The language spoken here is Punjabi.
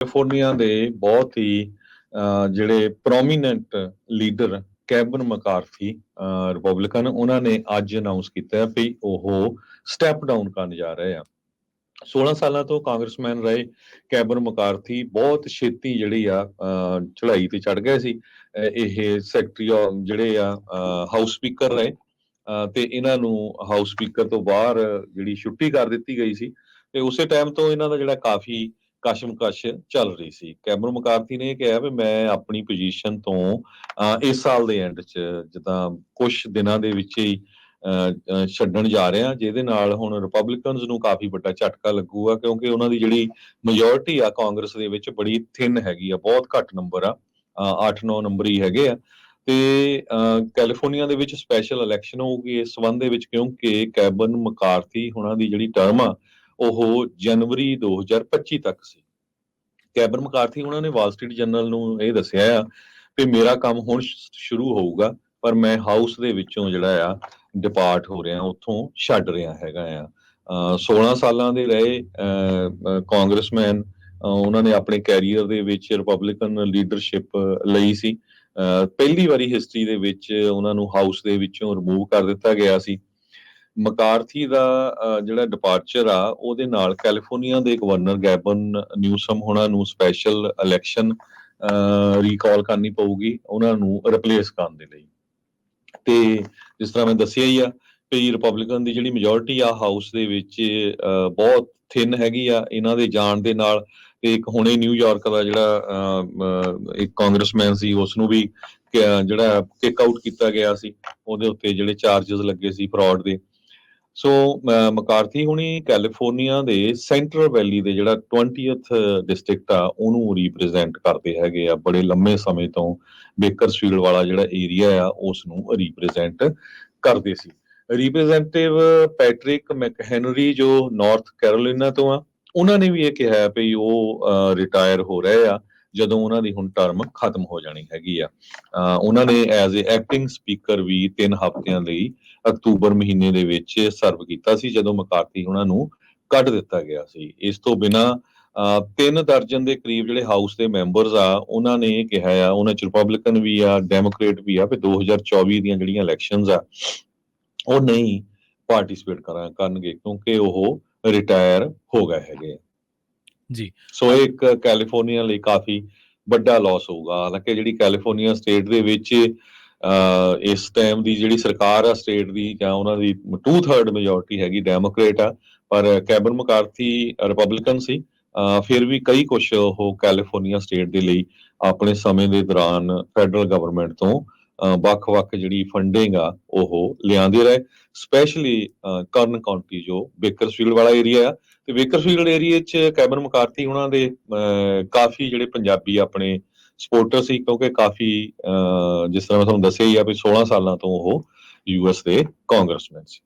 ਕੈਲੀਫੋਰਨੀਆ ਦੇ ਬਹੁਤ ਹੀ ਜਿਹੜੇ ਪ੍ਰੋਮੀਨੈਂਟ ਲੀਡਰ ਕੈਵਨ ਮਕਾਰਥੀ ਰਿਪਬਲਿਕਨ ਉਹਨਾਂ ਨੇ ਅੱਜ ਅਨਾਉਂਸ ਕੀਤਾ ਵੀ ਉਹ ਸਟੈਪ ਡਾਊਨ ਕਰਨ ਜਾ ਰਹੇ ਆ। 16 ਸਾਲਾਂ ਤੋਂ ਕਾਂਗਰਸਮੈਨ ਰਹੇ ਕੈਵਨ ਮਕਾਰਥੀ ਬਹੁਤ ਛੇਤੀ ਜਿਹੜੀ ਆ ਚੜ੍ਹਾਈ ਤੇ ਚੜ ਗਏ ਸੀ। ਇਹ ਸੈਕਟਰੀ ਜਿਹੜੇ ਆ ਹਾਊਸ ਸਪੀਕਰ ਰਹੇ ਤੇ ਇਹਨਾਂ ਨੂੰ ਹਾਊਸ ਸਪੀਕਰ ਤੋਂ ਬਾਹਰ ਜਿਹੜੀ ਛੁੱਟੀ ਕਰ ਦਿੱਤੀ ਗਈ ਸੀ ਤੇ ਉਸੇ ਟਾਈਮ ਤੋਂ ਇਹਨਾਂ ਦਾ ਜਿਹੜਾ ਕਾਫੀ ਕਸ਼ਮਕਸ਼ ਚੱਲ ਰਹੀ ਸੀ। ਕੈਮਰਨ ਮਕਾਰਥੀ ਨੇ ਕਿਹਾ ਵੀ ਮੈਂ ਆਪਣੀ ਪੋਜੀਸ਼ਨ ਤੋਂ ਇਸ ਸਾਲ ਦੇ ਐਂਡ 'ਚ ਜਿੱਦਾਂ ਕੁਝ ਦਿਨਾਂ ਦੇ ਵਿੱਚ ਹੀ ਛੱਡਣ ਜਾ ਰਹੇ ਆ, ਜਿਹਦੇ ਨਾਲ ਹੁਣ ਰਿਪਬਲਿਕਨਸ ਨੂੰ ਕਾਫੀ ਵੱਡਾ ਝਟਕਾ ਲੱਗੂਗਾ ਕਿਉਂਕਿ ਉਹਨਾਂ ਦੀ ਜਿਹੜੀ ਮੈਜੋਰਿਟੀ ਆ ਕਾਂਗਰਸ ਦੇ ਵਿੱਚ ਬੜੀ ਥਿਨ ਹੈਗੀ ਆ, ਬਹੁਤ ਘੱਟ ਨੰਬਰ ਆ, 8-9 ਨੰਬਰ ਹੀ ਹੈਗੇ ਆ। ਤੇ ਕੈਲੀਫੋਰਨੀਆ ਦੇ ਵਿੱਚ ਸਪੈਸ਼ਲ ਇਲੈਕਸ਼ਨ ਹੋਊਗੀ ਇਸ ਸੰਬੰਧ ਦੇ ਵਿੱਚ ਕਿਉਂਕਿ ਕੈਵਨ ਮਕਾਰਥੀ ਉਹਨਾਂ ਦੀ ਜਿਹੜੀ ਟਰਮ ਆ ਉਹ ਜਨਵਰੀ 2025 ਤੱਕ ਸੀ। ਕੈਵਨ ਮਕਾਰਥੀ ਉਹਨਾਂ ਨੇ ਵਾਲ ਸਟਰੀਟ ਜਰਨਲ ਨੂੰ ਇਹ ਦੱਸਿਆ ਆ ਕਿ ਮੇਰਾ ਕੰਮ ਹੁਣ ਸ਼ੁਰੂ ਹੋਊਗਾ ਪਰ ਮੈਂ ਹਾਊਸ ਦੇ ਵਿੱਚੋਂ ਜਿਹੜਾ ਆ ਡਿਪਾਰਟ ਹੋ ਰਿਹਾ, ਉੱਥੋਂ ਛੱਡ ਰਿਹਾ ਹੈਗਾ ਆ। 16 ਸਾਲਾਂ ਦੇ ਰਹੇ ਕਾਂਗਰਸਮੈਨ, ਉਹਨਾਂ ਨੇ ਆਪਣੇ ਕੈਰੀਅਰ ਦੇ ਵਿੱਚ ਰਿਪਬਲਿਕਨ ਲੀਡਰਸ਼ਿਪ ਲਈ ਸੀ। ਪਹਿਲੀ ਵਾਰੀ ਹਿਸਟਰੀ ਦੇ ਵਿੱਚ ਉਹਨਾਂ ਨੂੰ ਹਾਊਸ ਦੇ ਵਿੱਚੋਂ ਰਿਮੂਵ ਕਰ ਦਿੱਤਾ ਗਿਆ ਸੀ। ਮਕਾਰਥੀ ਦਾ ਜਿਹੜਾ ਡਿਪਾਰਚਰ ਆ ਉਹਦੇ ਨਾਲ ਕੈਲੀਫੋਰਨੀਆ ਦੇ ਗਵਰਨਰ ਗੈਵਨ ਨਿਊਸਮ ਹੋਣਾ ਨੂੰ ਸਪੈਸ਼ਲ ਇਲੈਕਸ਼ਨ ਰੀਕਾਲ ਕਰਨੀ ਪਊਗੀ ਉਹਨਾਂ ਨੂੰ ਰਿਪਲੇਸ ਕਰਨ ਦੇ ਲਈ। ਤੇ ਜਿਸ ਤਰ੍ਹਾਂ ਮੈਂ ਦੱਸਿਆ ਹੀ ਆ ਕਿ ਰਿਪਬਲਿਕਨ ਦੀ ਜਿਹੜੀ ਮੈਜੋਰਿਟੀ ਆ ਹਾਊਸ ਦੇ ਵਿੱਚ ਬਹੁਤ ਥਿਨ ਹੈਗੀ ਆ। ਇਹਨਾਂ ਦੇ ਜਾਣ ਦੇ ਨਾਲ ਇੱਕ ਹੁਣੇ ਨਿਊਯਾਰਕ ਦਾ ਜਿਹੜਾ ਇੱਕ ਕਾਂਗਰਸਮੈਨ ਸੀ ਉਸ ਨੂੰ ਵੀ ਜਿਹੜਾ ਕਿਕ ਆਊਟ ਕੀਤਾ ਗਿਆ ਸੀ, ਉਹਦੇ ਉੱਤੇ ਜਿਹੜੇ ਚਾਰਜਸ ਲੱਗੇ ਸੀ ਫਰਾਡ ਦੇ। ਸੋ ਮਕਾਰਥੀ ਹੁਣੀ ਕੈਲੀਫੋਰਨੀਆ ਦੇ ਸੈਂਟਰਲ ਵੈਲੀ ਦੇ ਜਿਹੜਾ 20th ਡਿਸਟ੍ਰਿਕਟ ਆ ਉਹਨੂੰ ਰੀਪ੍ਰੈਜ਼ੈਂਟ ਕਰਦੇ ਹੈਗੇ ਆ। ਬੜੇ ਲੰਮੇ ਸਮੇਂ ਤੋਂ ਬੇਕਰਸਫੀਲਡ ਵਾਲਾ ਜਿਹੜਾ ਏਰੀਆ ਆ ਉਸ ਨੂੰ ਰੀਪ੍ਰੈਜ਼ੈਂਟ ਕਰਦੇ ਸੀ। ਰਿਪਰੈਜ਼ੈਂਟੇਟਿਵ ਪੈਟਰਿਕ ਮੈਕਹੈਨਰੀ ਜੋ ਨਾਰਥ ਕੈਰੋਲੀਨਾ ਤੋਂ ਆ, ਉਹਨਾਂ ਨੇ ਵੀ ਇਹ ਕਿਹਾ ਵੀ ਉਹ ਰਿਟਾਇਰ ਹੋ ਰਹੇ ਆ ਜਦੋਂ ਉਹਨਾਂ ਦੀ ਹੁਣ ਟਰਮ ਖਤਮ ਹੋ ਜਾਣੀ ਹੈਗੀ ਆ। ਉਹਨਾਂ ਨੇ ਐਜ਼ ਏ ਐਕਟਿੰਗ ਸਪੀਕਰ ਵੀ 3 ਹਫ਼ਤਿਆਂ ਲਈ ਅਕਤੂਬਰ ਮਹੀਨੇ ਦੇ ਵਿੱਚ ਸਰਵ ਕੀਤਾ ਸੀ ਜਦੋਂ ਮਕਾਰਥੀ ਉਹਨਾਂ ਨੂੰ ਕੱਢ ਦਿੱਤਾ ਗਿਆ ਸੀ। ਇਸ ਤੋਂ ਬਿਨਾਂ 3 ਦਰਜਨ ਦੇ ਕਰੀਬ ਜਿਹੜੇ ਹਾਊਸ ਦੇ ਮੈਂਬਰਸ ਆ ਉਹਨਾਂ ਨੇ ਇਹ ਕਿਹਾ ਆ, ਉਹਨਾਂ ਚ ਰਿਪਬਲਿਕਨ ਵੀ ਆ ਡੈਮੋਕ੍ਰੇਟ ਵੀ ਆ, ਵੀ 2024 ਦੀਆਂ ਜਿਹੜੀਆਂ ਇਲੈਕਸ਼ਨਸ ਆ ਉਹ ਨਹੀਂ ਪਾਰਟਿਸਿਪੇਟ ਕਰਨਗੇ ਕਿਉਂਕਿ ਉਹ ਰਿਟਾਇਰ ਹੋ ਗਏ ਹੈਗੇ ਜੀ। ਸੋ ਇਹ ਇੱਕ ਕੈਲੀਫੋਰਨੀਆ ਲਈ ਕਾਫੀ ਵੱਡਾ ਲਾਸ ਹੋਊਗਾ। ਹਾਲਾਂਕਿ ਜਿਹੜੀ ਕੈਲੀਫੋਰਨੀਆ ਸਟੇਟ ਦੇ ਵਿੱਚ ਇਸ ਟਾਈਮ ਦੀ ਜਿਹੜੀ ਸਰਕਾਰ ਆ ਸਟੇਟ ਦੀ ਜਾਂ ਉਹਨਾਂ ਦੀ 2/3 ਮੈਜੋਰਿਟੀ ਹੈਗੀ ਡੈਮੋਕ੍ਰੇਟ ਆ, ਪਰ ਕੈਵਨ ਮਕਾਰਥੀ ਰਿਪਬਲਿਕਨ ਸੀ। ਫਿਰ ਵੀ ਕਈ ਕੁਛ ਉਹ ਕੈਲੀਫੋਰਨੀਆ ਸਟੇਟ ਦੇ ਲਈ ਆਪਣੇ ਸਮੇਂ ਦੇ ਦੌਰਾਨ ਫੈਡਰਲ ਗਵਰਨਮੈਂਟ ਤੋਂ ਵੱਖ-ਵੱਖ ਜਿਹੜੀ ਫੰਡਿੰਗ ਆ ਉਹ ਲਿਆਂਦੇ ਰਹੇ, ਸਪੈਸ਼ਲੀ ਕਰਨ ਕਾਉਂਟੀ ਜੋ ਬੇਕਰਸਫੀਲਡ ਵਾਲਾ ਏਰੀਆ ਆ। ਤੇ ਬੇਕਰਫੀਲਡ ਏਰੀਆ 'ਚ ਕੈਵਨ ਮਕਾਰਥੀ ਉਹਨਾਂ ਦੇ ਕਾਫੀ ਜਿਹੜੇ ਪੰਜਾਬੀ ਆਪਣੇ ਸਪੋਰਟਰ ਸੀ ਕਿਉਂਕਿ ਕਾਫੀ ਜਿਸ ਤਰ੍ਹਾਂ ਮੈਂ ਤੁਹਾਨੂੰ ਦੱਸਿਆ ਹੀ ਆ ਵੀ 16 ਸਾਲਾਂ ਤੋਂ ਉਹ US ਦੇ ਕਾਂਗਰਸਮੈਨ ਸੀ।